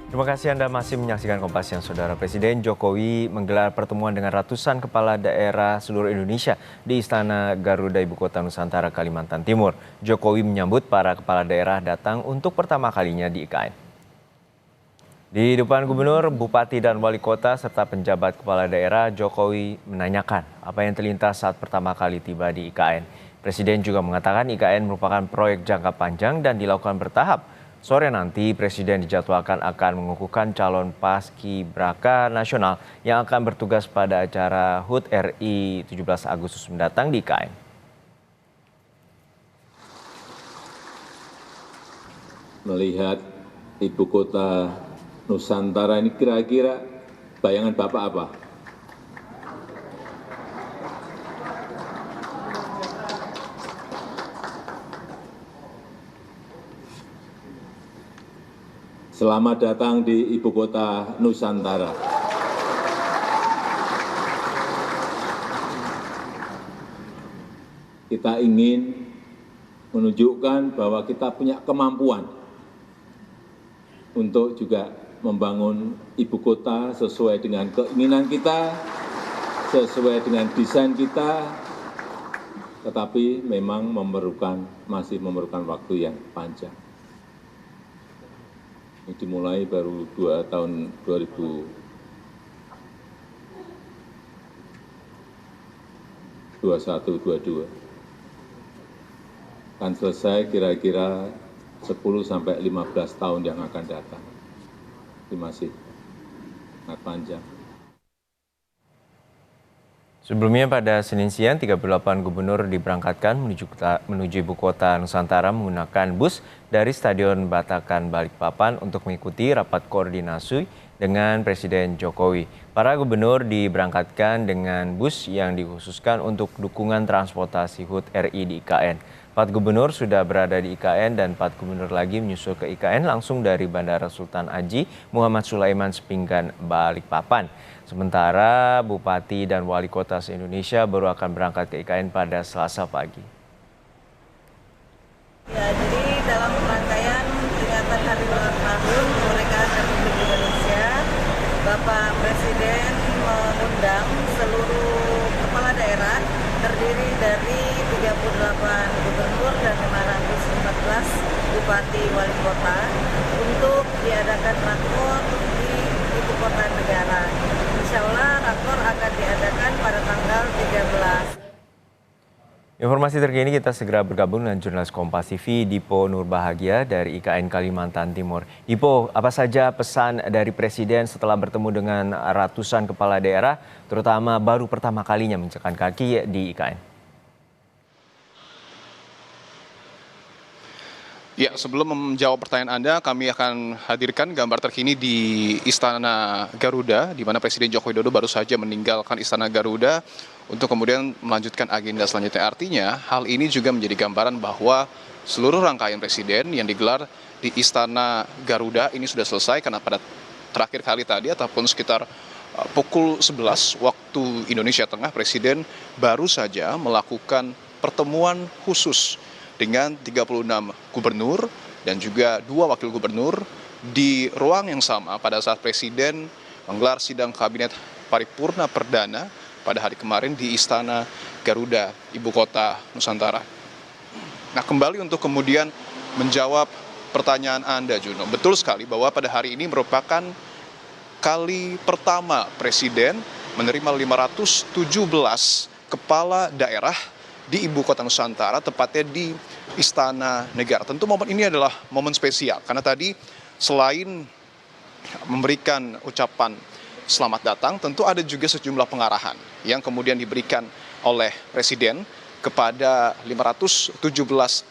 Terima kasih Anda masih menyaksikan Kompas Siang. Saudara Presiden Jokowi menggelar pertemuan dengan ratusan kepala daerah seluruh Indonesia di Istana Garuda Ibu Kota Nusantara, Kalimantan Timur. Jokowi menyambut para kepala daerah datang untuk pertama kalinya di IKN. Di depan gubernur, bupati, dan wali kota serta penjabat kepala daerah, Jokowi menanyakan apa yang terlintas saat pertama kali tiba di IKN. Presiden juga mengatakan IKN merupakan proyek jangka panjang dan dilakukan bertahap. Sore nanti, Presiden dijadwalkan akan mengukuhkan calon paskibraka nasional yang akan bertugas pada acara HUT RI 17 Agustus mendatang di IKN. Melihat ibu kota Nusantara ini kira-kira bayangan Bapak apa? Selamat datang di ibu kota Nusantara. Kita ingin menunjukkan bahwa kita punya kemampuan untuk juga membangun ibu kota sesuai dengan keinginan kita, sesuai dengan desain kita, tetapi memang masih memerlukan waktu yang panjang. Ini dimulai baru tahun 2021-22. Akan selesai kira-kira 10-15 tahun yang akan datang. Ini masih sangat panjang. Sebelumnya pada Senin siang, 38 gubernur diberangkatkan menuju ibu kota Nusantara menggunakan bus dari Stadion Batakan Balikpapan untuk mengikuti rapat koordinasi dengan Presiden Jokowi. Para gubernur diberangkatkan dengan bus yang dikhususkan untuk dukungan transportasi HUT RI di IKN. 4 gubernur sudah berada di IKN dan 4 gubernur lagi menyusul ke IKN langsung dari Bandara Sultan Haji Muhammad Sulaiman Sepinggan, Balikpapan. Sementara Bupati dan Wali Kota se-Indonesia baru akan berangkat ke IKN pada Selasa pagi. Ya, jadi dalam rangkaian peringatan Hari Ulang Tahun Kemerdekaan Republik Indonesia, Bapak Presiden mengundang seluruh kepala daerah terdiri dari 38 gubernur dan 514 bupati wali kota untuk diadakan rakor di ibu kota negara. Insya Allah rakor akan diadakan pada tanggal 13. Informasi terkini kita segera bergabung dengan jurnalis Kompas TV Dipo Nurbahagia dari IKN Kalimantan Timur. Dipo, apa saja pesan dari Presiden setelah bertemu dengan ratusan kepala daerah, terutama baru pertama kalinya mencekan kaki di IKN? Ya, sebelum menjawab pertanyaan Anda, kami akan hadirkan gambar terkini di Istana Garuda, di mana Presiden Joko Widodo baru saja meninggalkan Istana Garuda untuk kemudian melanjutkan agenda selanjutnya. Artinya, hal ini juga menjadi gambaran bahwa seluruh rangkaian Presiden yang digelar di Istana Garuda ini sudah selesai, karena pada terakhir kali tadi ataupun sekitar pukul 11 waktu Indonesia Tengah, Presiden baru saja melakukan pertemuan khusus dengan 36 gubernur dan juga 2 wakil gubernur di ruang yang sama pada saat Presiden menggelar sidang kabinet paripurna perdana pada hari kemarin di Istana Garuda, Ibu Kota Nusantara. Nah, kembali untuk kemudian menjawab pertanyaan Anda, Juno. Betul sekali bahwa pada hari ini merupakan kali pertama Presiden menerima 517 kepala daerah di Ibu Kota Nusantara, tepatnya di Istana Negara. Tentu momen ini adalah momen spesial, karena tadi selain memberikan ucapan selamat datang, tentu ada juga sejumlah pengarahan yang kemudian diberikan oleh Presiden kepada 517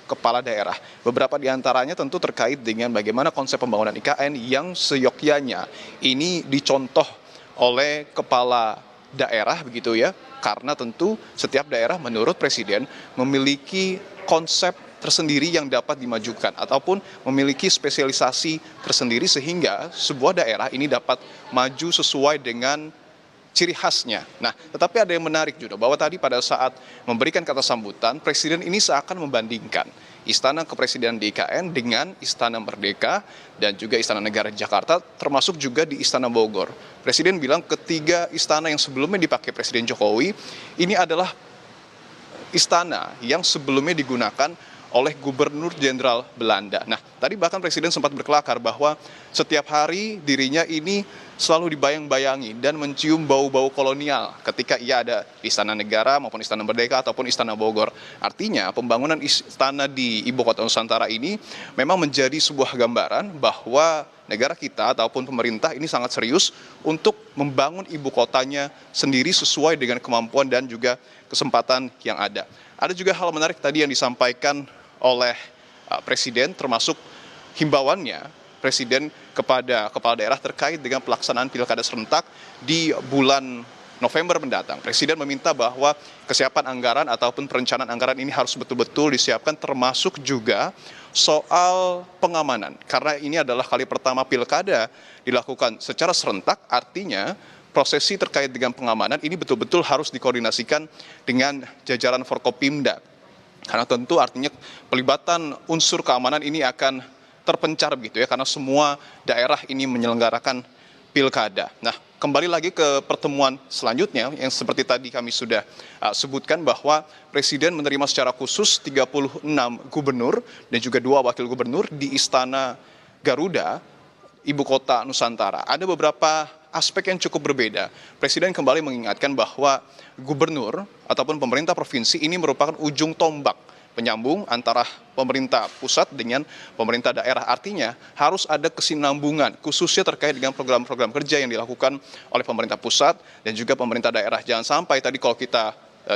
kepala daerah. Beberapa di antaranya tentu terkait dengan bagaimana konsep pembangunan IKN yang seyogyanya ini dicontoh oleh kepala daerah, begitu ya, karena tentu setiap daerah menurut Presiden memiliki konsep tersendiri yang dapat dimajukan ataupun memiliki spesialisasi tersendiri sehingga sebuah daerah ini dapat maju sesuai dengan ciri khasnya. Nah, tetapi ada yang menarik juga bahwa tadi pada saat memberikan kata sambutan, Presiden ini seakan membandingkan Istana Kepresidenan di IKN dengan Istana Merdeka dan juga Istana Negara di Jakarta, termasuk juga di Istana Bogor. Presiden bilang ketiga istana yang sebelumnya dipakai Presiden Jokowi, ini adalah istana yang sebelumnya digunakan oleh Gubernur Jenderal Belanda. Nah, tadi bahkan Presiden sempat berkelakar bahwa setiap hari dirinya ini selalu dibayang-bayangi dan mencium bau-bau kolonial ketika ia ada di Istana Negara maupun Istana Merdeka ataupun Istana Bogor. Artinya pembangunan istana di Ibu Kota Nusantara ini memang menjadi sebuah gambaran bahwa negara kita ataupun pemerintah ini sangat serius untuk membangun ibu kotanya sendiri sesuai dengan kemampuan dan juga kesempatan yang ada. Ada juga hal menarik tadi yang disampaikan oleh Presiden, termasuk himbauannya Presiden kepada kepala daerah terkait dengan pelaksanaan pilkada serentak di bulan November mendatang. Presiden meminta bahwa kesiapan anggaran ataupun perencanaan anggaran ini harus betul-betul disiapkan, termasuk juga soal pengamanan. Karena ini adalah kali pertama pilkada dilakukan secara serentak, artinya prosesi terkait dengan pengamanan ini betul-betul harus dikoordinasikan dengan jajaran Forkopimda. Karena tentu artinya pelibatan unsur keamanan ini akan terpencar begitu ya, karena semua daerah ini menyelenggarakan pilkada. Nah, kembali lagi ke pertemuan selanjutnya yang seperti tadi kami sudah sebutkan bahwa Presiden menerima secara khusus 36 gubernur dan juga 2 wakil gubernur di Istana Garuda, Ibu Kota Nusantara. Ada beberapa aspek yang cukup berbeda. Presiden kembali mengingatkan bahwa gubernur ataupun pemerintah provinsi ini merupakan ujung tombak penyambung antara pemerintah pusat dengan pemerintah daerah. Artinya harus ada kesinambungan khususnya terkait dengan program-program kerja yang dilakukan oleh pemerintah pusat dan juga pemerintah daerah. Jangan sampai tadi kalau kita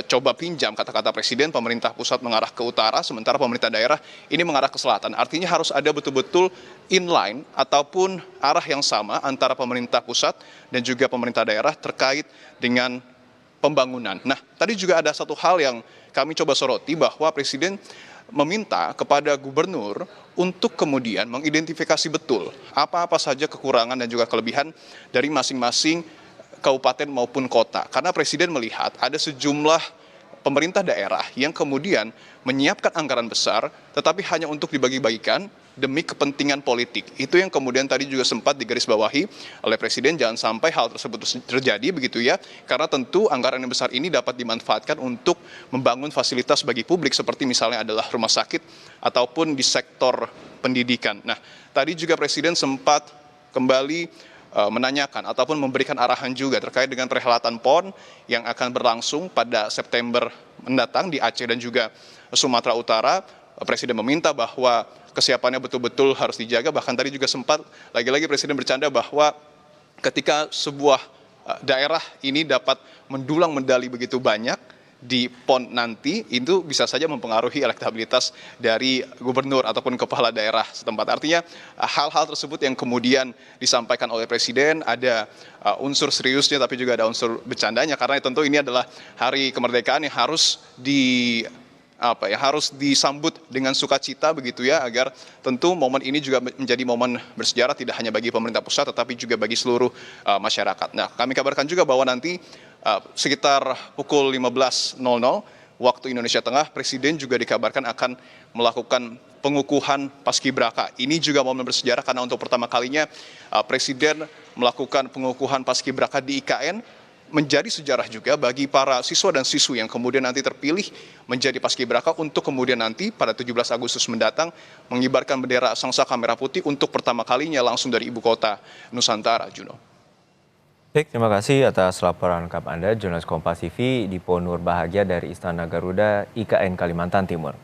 coba pinjam kata-kata Presiden, pemerintah pusat mengarah ke utara, sementara pemerintah daerah ini mengarah ke selatan. Artinya harus ada betul-betul inline ataupun arah yang sama antara pemerintah pusat dan juga pemerintah daerah terkait dengan pembangunan. Nah, tadi juga ada satu hal yang kami coba soroti bahwa Presiden meminta kepada gubernur untuk kemudian mengidentifikasi betul apa-apa saja kekurangan dan juga kelebihan dari masing-masing kabupaten maupun kota. Karena Presiden melihat ada sejumlah pemerintah daerah yang kemudian menyiapkan anggaran besar tetapi hanya untuk dibagi-bagikan demi kepentingan politik. Itu yang kemudian tadi juga sempat digarisbawahi oleh Presiden, jangan sampai hal tersebut terjadi begitu ya, karena tentu anggaran yang besar ini dapat dimanfaatkan untuk membangun fasilitas bagi publik seperti misalnya adalah rumah sakit ataupun di sektor pendidikan. Nah, tadi juga Presiden sempat kembali menanyakan ataupun memberikan arahan juga terkait dengan perhelatan PON yang akan berlangsung pada September mendatang di Aceh dan juga Sumatera Utara. Presiden meminta bahwa kesiapannya betul-betul harus dijaga. Bahkan tadi juga sempat lagi-lagi Presiden bercanda bahwa ketika sebuah daerah ini dapat mendulang medali begitu banyak di PON nanti, itu bisa saja mempengaruhi elektabilitas dari gubernur ataupun kepala daerah setempat. Artinya hal-hal tersebut yang kemudian disampaikan oleh Presiden, ada unsur seriusnya tapi juga ada unsur bercandanya, karena tentu ini adalah hari kemerdekaan yang harus harus disambut dengan sukacita begitu ya, agar tentu momen ini juga menjadi momen bersejarah tidak hanya bagi pemerintah pusat tetapi juga bagi seluruh masyarakat. Nah, kami kabarkan juga bahwa nanti sekitar pukul 15.00 waktu Indonesia Tengah, Presiden juga dikabarkan akan melakukan pengukuhan paskibraka. Ini juga momen bersejarah karena untuk pertama kalinya Presiden melakukan pengukuhan paskibraka di IKN, menjadi sejarah juga bagi para siswa dan siswi yang kemudian nanti terpilih menjadi paskibraka untuk kemudian nanti pada 17 Agustus mendatang mengibarkan bendera Sangsaka Merah Putih untuk pertama kalinya langsung dari Ibu Kota Nusantara, Juno. Baik, terima kasih atas laporan lengkap Anda, jurnalis Kompas TV Dipo Nur Bahagia dari Istana Garuda, IKN Kalimantan Timur.